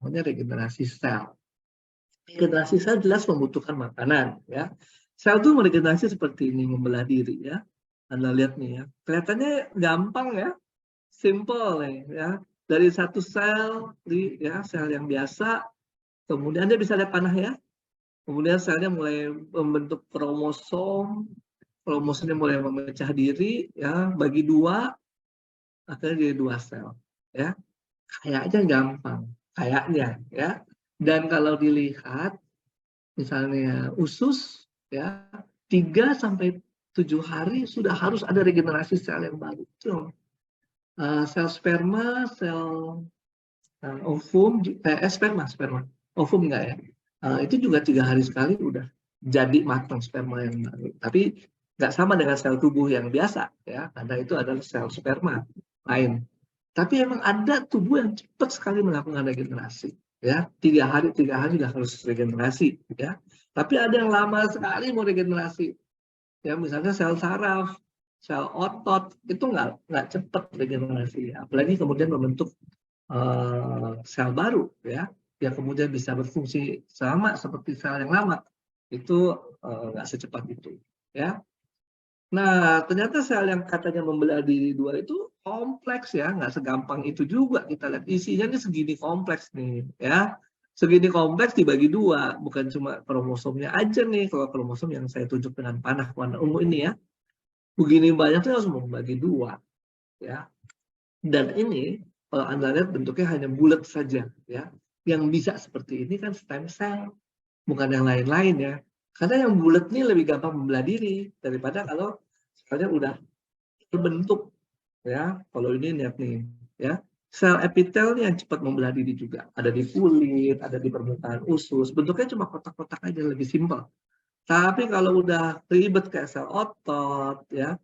namanya regenerasi sel. Regenerasi sel jelas membutuhkan makanan, ya. Sel itu meregenerasi seperti ini, membelah diri, ya. Anda lihat nih ya, kelihatannya gampang ya, simple nih ya. Dari satu sel, ya sel yang biasa, kemudian Anda bisa lihat panah ya. Kemudian selnya mulai membentuk kromosom, kromosomnya mulai memecah diri, ya, bagi dua, akhirnya jadi dua sel, ya. Kayaknya gampang, kayaknya, ya. Dan kalau dilihat, misalnya usus, ya, 3 sampai 7 hari sudah harus ada regenerasi sel yang baru. Sel sperma, sel ovum, sperma, ovum enggak ya? Itu juga 3 hari sekali udah jadi matang sperma yang baru. Tapi nggak sama dengan sel tubuh yang biasa, ya, karena itu adalah sel sperma lain. Tapi emang ada tubuh yang cepat sekali melakukan regenerasi, ya, 3 hari sudah harus regenerasi, ya. Tapi ada yang lama sekali mau regenerasi, ya, misalnya sel saraf, sel otot itu nggak cepat regenerasi, ya. Apalagi kemudian membentuk sel baru, ya, yang kemudian bisa berfungsi sama seperti sel yang lama, itu nggak secepat itu, ya. Nah, ternyata sel yang katanya membelah diri dua itu kompleks ya, nggak segampang itu juga. Kita lihat isinya ini segini kompleks nih, ya. Segini kompleks dibagi dua, bukan cuma kromosomnya aja nih. Kalau kromosom yang saya tunjuk dengan panah warna ungu ini ya, begini banyak tuh harus membagi dua, ya. Dan ini kalau Anda lihat bentuknya hanya bulat saja, ya. Yang bisa seperti ini kan stem cell, bukan yang lain-lain ya. Karena yang bulat ini lebih gampang membelah diri daripada kalau selnya udah terbentuk, ya. Kalau ini lihat nih, ya. Sel epitel nih yang cepat membelah diri juga. Ada di kulit, ada di permukaan usus. Bentuknya cuma kotak-kotak aja, lebih simpel. Tapi kalau udah ribet kayak sel otot, ya,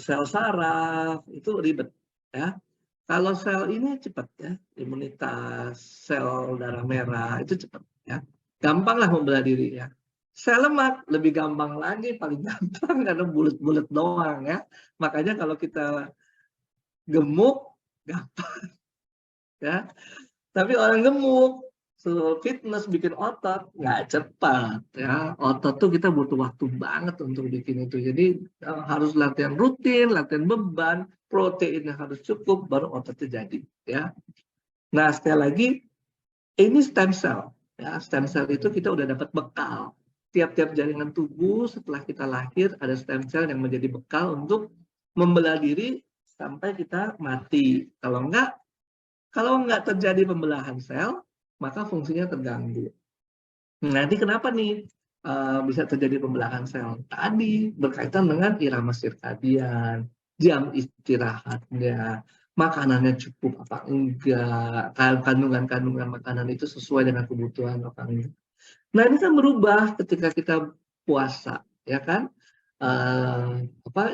sel saraf, itu ribet, ya. Kalau sel ini cepat ya, imunitas, sel darah merah itu cepat ya. Gampang lah membelah diri ya. Sel lemak lebih gampang lagi, paling gampang karena bulat-bulat doang ya. Makanya kalau kita gemuk gampang ya. Tapi orang gemuk fitness bikin otot nggak cepat ya. Otot tuh kita butuh waktu banget untuk bikin itu. Jadi harus latihan rutin, latihan beban, proteinnya harus cukup baru ototnya jadi ya. Nah, sekali lagi ini stem cell ya. Stem cell itu kita udah dapat bekal. Tiap-tiap jaringan tubuh setelah kita lahir ada stem cell yang menjadi bekal untuk membelah diri sampai kita mati. Kalau nggak terjadi pembelahan sel, maka fungsinya terganggu. Nanti kenapa nih bisa terjadi pembelahan sel? Tadi berkaitan dengan irama sirkadian, jam istirahatnya, makanannya cukup apa enggak, kandungan-kandungan makanan itu sesuai dengan kebutuhan apa enggak. Nah, ini kan berubah ketika kita puasa, ya kan?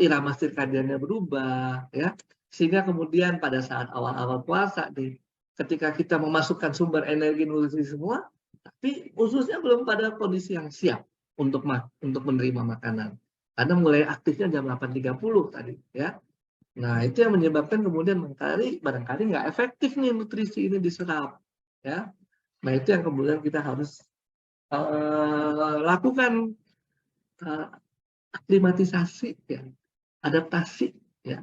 Irama sirkadiannya berubah, ya. Sehingga kemudian pada saat awal-awal puasa nih, ketika kita memasukkan sumber energi nutrisi semua, tapi ususnya belum pada kondisi yang siap untuk menerima makanan. Karena mulai aktifnya jam 8.30 tadi, ya. Nah, itu yang menyebabkan kemudian barangkali nggak efektif nih nutrisi ini diserap, ya. Nah, itu yang kemudian kita harus lakukan aklimatisasi, ya, adaptasi, ya.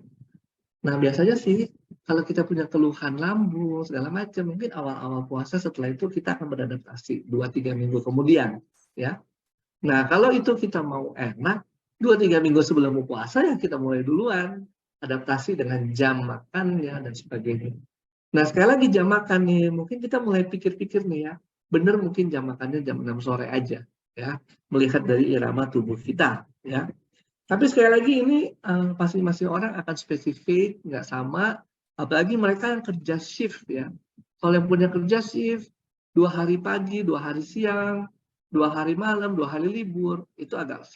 Nah, biasanya sih kalau kita punya keluhan lambung segala macam, mungkin awal-awal puasa, setelah itu kita akan beradaptasi 2-3 minggu kemudian, ya. Nah, kalau itu kita mau enak 2-3 minggu sebelum puasa ya kita mulai duluan adaptasi dengan jam makannya dan sebagainya. Nah, sekali lagi jam makan nih, mungkin kita mulai pikir-pikir nih ya, benar mungkin jam makannya jam 6 sore aja, ya, melihat dari irama tubuh kita, ya. Tapi sekali lagi ini masing-masing orang akan spesifik, nggak sama, apalagi mereka yang kerja shift ya. Kalau yang punya kerja shift, 2 hari pagi, 2 hari siang, 2 hari malam, 2 hari libur, itu agak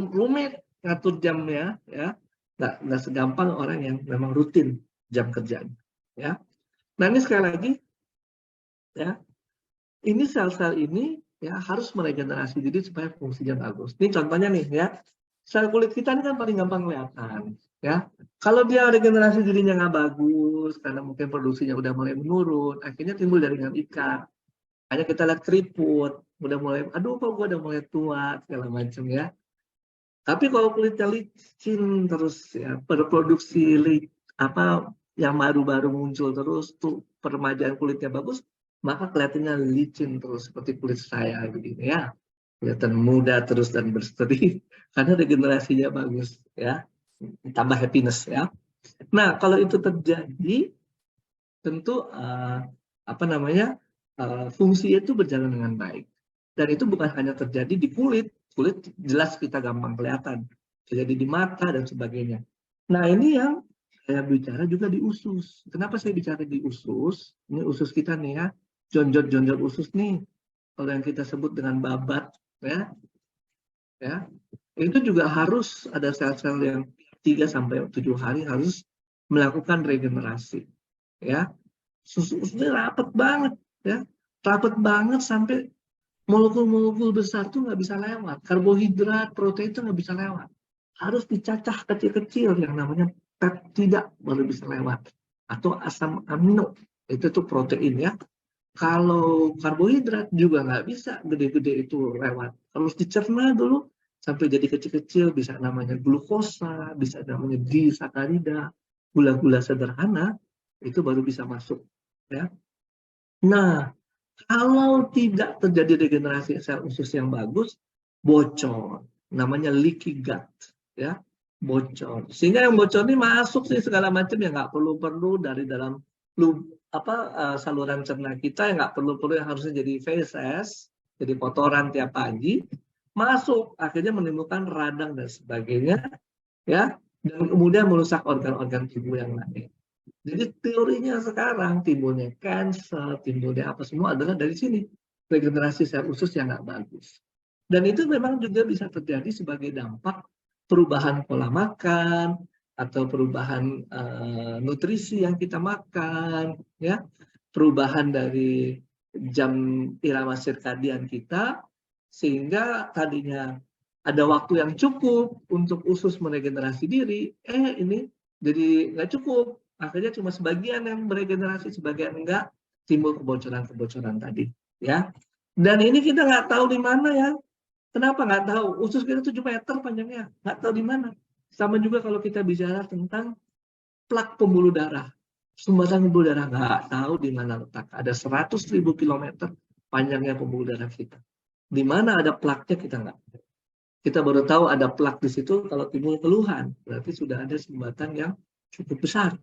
rumit ngatur jamnya, ya. Nggak segampang orang yang memang rutin jam kerjanya, ya. Nah, ini sekali lagi, ya, ini sel-sel ini ya harus meregenerasi diri supaya fungsinya bagus. Ini contohnya nih ya. Sel kulit kita ini kan paling gampang kelihatan. ya. Kalau dia regenerasi dirinya nggak bagus, karena mungkin produksinya udah mulai menurun, akhirnya timbul jaringan ikat. Hanya kita lihat keriput, udah mulai, aduh kok gue udah mulai tua, segala macam ya. Tapi kalau kulitnya licin terus ya, berproduksi apa yang baru-baru muncul terus tuh peremajaan kulitnya bagus, maka kelihatannya licin terus seperti kulit saya begini ya. Kelihatan muda terus dan berseri karena regenerasinya bagus ya. Tambah happiness ya. Nah, kalau itu terjadi tentu apa namanya? Fungsi itu berjalan dengan baik. Dan itu bukan hanya terjadi di kulit, kulit jelas kita gampang kelihatan, terjadi di mata dan sebagainya. Nah, ini yang saya bicara juga di usus. Kenapa saya bicara di usus? Ini usus kita nih ya, jonjot-jonjot usus nih, kalau yang kita sebut dengan babat, ya, itu juga harus ada sel-sel yang 3 sampai 7 hari harus melakukan regenerasi, ya. Ususnya rapat banget, ya, rapat banget sampai molekul-molekul besar tuh nggak bisa lewat. Karbohidrat, protein itu nggak bisa lewat. Harus dicacah kecil-kecil yang namanya peptida baru bisa lewat. Atau asam amino, itu tuh protein ya. Kalau karbohidrat juga nggak bisa gede-gede itu lewat. Harus dicerna dulu sampai jadi kecil-kecil, bisa namanya glukosa, bisa namanya disakarida, gula-gula sederhana, itu baru bisa masuk. Ya. Nah, kalau tidak terjadi regenerasi sel usus yang bagus, bocor. Namanya leaky gut, ya, bocor. Sehingga yang bocor ini masuk sih segala macam yang nggak perlu-perlu dari dalam saluran cerna kita, yang nggak perlu-perlu yang harusnya jadi feses, jadi kotoran tiap pagi, masuk akhirnya menimbulkan radang dan sebagainya, ya, dan kemudian merusak organ-organ tubuh yang lain. Jadi teorinya sekarang timbulnya cancer, timbulnya apa semua adalah dari sini. Regenerasi sel usus yang nggak bagus. Dan itu memang juga bisa terjadi sebagai dampak perubahan pola makan atau perubahan nutrisi yang kita makan, ya, perubahan dari jam irama sirkadian kita, sehingga tadinya ada waktu yang cukup untuk usus meregenerasi diri, ini jadi nggak cukup. Akhirnya cuma sebagian yang meregenerasi, sebagian enggak, timbul kebocoran-kebocoran tadi, ya. Dan ini kita nggak tahu di mana ya. Kenapa nggak tahu? Usus kita 7 meter panjangnya, nggak tahu di mana. Sama juga kalau kita bicara tentang plak pembuluh darah. Sumbatan pembuluh darah nggak tahu di mana letak. Ada 100.000 kilometer panjangnya pembuluh darah kita. Di mana ada plaknya kita nggak tahu. Kita baru tahu ada plak di situ kalau timbul keluhan. Berarti sudah ada sumbatan yang cukup besar.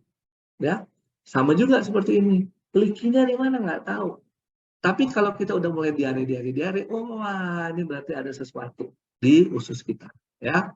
Ya, sama juga seperti ini. Leaky-nya di mana nggak tahu. Tapi kalau kita udah mulai diare, oh wah, ini berarti ada sesuatu di usus kita, ya.